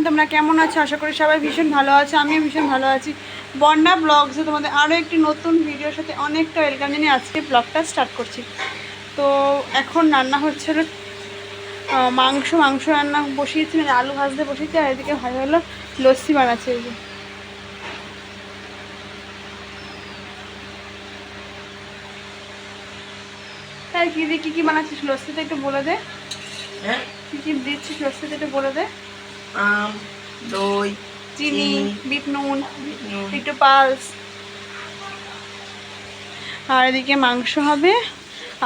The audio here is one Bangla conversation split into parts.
তোমরা কেমন আছো? আশা করি সবাই ভীষণ ভালো আছো, আমিও ভীষণ ভালো আছি। বন্যা ব্লগসে তোমাদের আরও একটি নতুন ভিডিওর সাথে অনেকটা ওয়েলকাম জানিয়ে আজকে ব্লগটা স্টার্ট করছি। তো এখন রান্না হচ্ছে মাংস রান্না বসিয়েছি, মানে আলু ভাজতে বসিয়েছি, আর এদিকে ভাজা হলো লস্যি বানাচ্ছে। এই যে তাই কী বানাচ্ছিস লস্যিতে একটু বলে দে। হ্যাঁ, কী দিচ্ছিস লস্যিতে একটু বলে দে। আম, দই, চিনি, বিট নুন, নুন। একটু পালস, আর এদিকে মাংস হবে,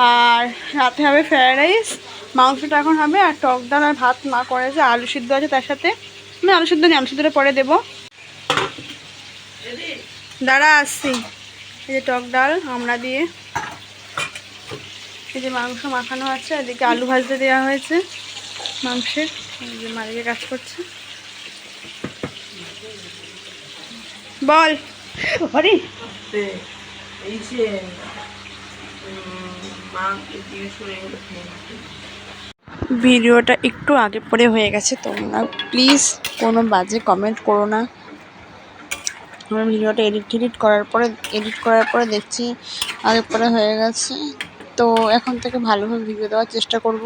আর রাতে হবে ফ্রায়েড রাইস। মাংসটা এখন হবে, আর টক ডাল আর ভাত মা করেছে, আলু সিদ্ধ আছে তার সাথে। আমি আলু সিদ্ধ নিই, আলু সিদ্ধটা পরে দেবো। দাঁড়া আসছি। এই যে টক ডাল আমরা দিয়ে, এই যে মাংস মাখানো আছে, এদিকে আলু ভাজতে দেওয়া হয়েছে মাংসের। এই যে মালিকে কাজ করছে। বল হরি। এই যে মাকে দিয়ে শুনে এগুলো ভিডিওটা একটু আগে পরে হয়ে গেছে, তোমরা প্লিজ কোনো বাজে কমেন্ট করো না। আমরা ভিডিওটা এডিট করার পরে দেখছি আগে পরে হয়ে গেছে। তো এখন থেকে ভালোভাবে ভিডিও দেওয়ার চেষ্টা করব।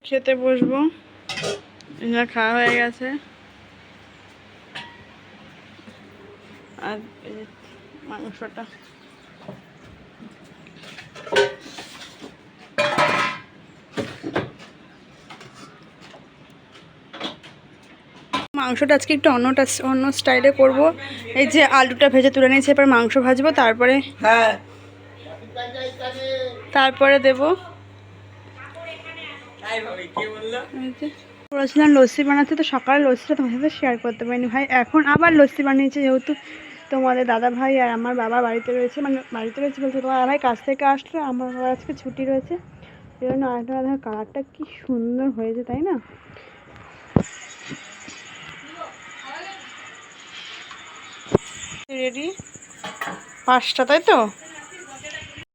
খেতে বসবো, এটা খাওয়া হয়ে গেছে। আর মাংসটা আজকে একটু অন্য স্টাইলে করব। এই যে আলুটা ভেজে তুলে নিয়েছি, এবার মাংস ভাজবো, তারপরে দেবো। বলেছিলাম লস্যি বানাতে, তো সকালে লস্যিটা তোমার সাথে শেয়ার করতে পারিনি ভাই। এখন আবার লস্যি বানিয়েছে, যেহেতু তোমাদের দাদা ভাই আর আমার বাবা বাড়িতে রয়েছে, মানে বাড়িতে রয়েছে বলতে তোমার দাদা ভাই কাছ থেকে আসলো, আমার বাবার আজকে ছুটি রয়েছে। এই জন্য আরেকটা দাদা কালারটা কি সুন্দর হয়েছে, তাই না? রেডি 5টা, তাই তো?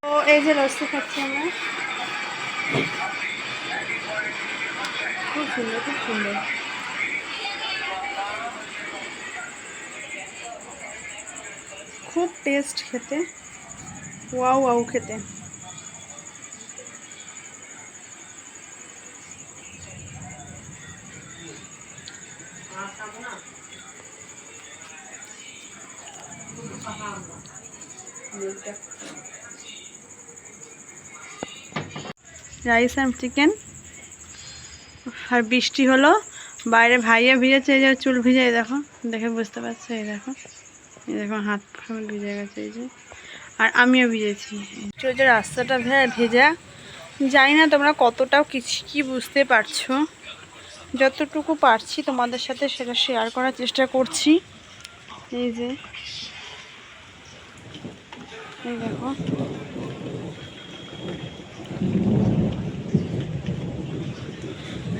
তো এই যে লস্যি খাচ্ছি আমরা, খুব সুন্দর, খুব সুন্দর, খুব টেস্ট খেতে, ওয়াও ওয়াও খেতে। Rice and chicken. আর বৃষ্টি হলো, বাইরে ভাইয়া ভিজেছে, এই যে চুল ভিজে, এই দেখো, দেখে বুঝতে পারছো, এই দেখো, এই দেখো হাত ভিজে গেছে, এই যে। আর আমিও ভিজেছি, যে রাস্তাটা ভেজা। জানি না তোমরা কতটাও কি বুঝতে পারছো, যতটুকু পারছি তোমাদের সাথে সেটা শেয়ার করার চেষ্টা করছি। এই যে এই দেখো,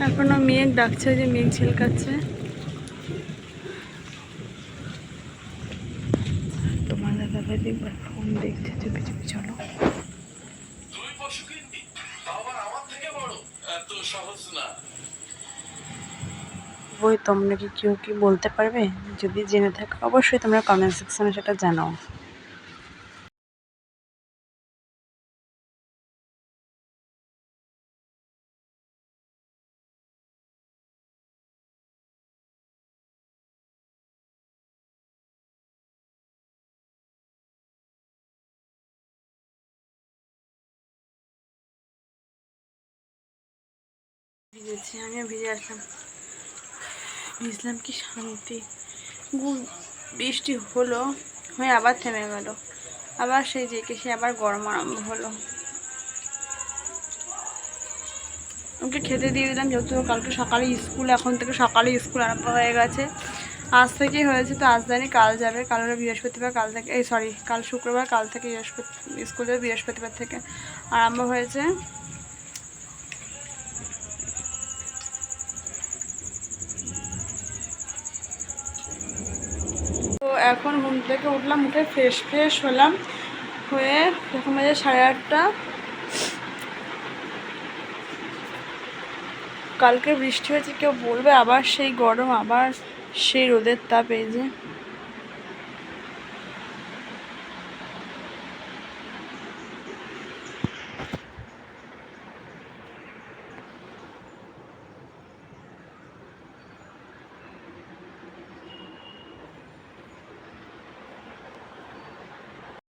এখনো মেঘ ডাকছে, যে মেঘ ঝিলকাচ্ছে। তোমার দাদা ভাই দেখবে ফোন দেখছে, চুপি চুপি চলো। বই তোমরা কি কেউ কি বলতে পারবে? যদি জেনে থাকো অবশ্যই তোমরা কমেন্ট সেকশনে সেটা জানাও। ভিজেছি, আমিও ভিজে আসলাম, ভিজলাম, কি শান্তি। বৃষ্টি হলো, হয়ে আবার থেমে গেল, আবার সেই যে সে আবার গরম আরম্ভ হলো। ওকে খেতে দিয়ে দিলাম, যেহেতু কালকে সকালে স্কুল, এখন থেকে সকালে স্কুল আরম্ভ হয়ে গেছে। আজ থেকেই হয়েছে, তো আজ জানি কাল যাবে, কাল হলো বৃহস্পতিবার, কাল থেকে কাল শুক্রবার, কাল থেকে স্কুল যাবে, বৃহস্পতিবার থেকে আরম্ভ হয়েছে। তো এখন ঘুম থেকে উঠলাম, উঠে ফ্রেশ হলাম, হয়ে এখন বাজে 8:30। কালকে বৃষ্টি হয়েছে, কেউ বলবে আবার সেই গরম, আবার সেই রোদের তাপ। এই যে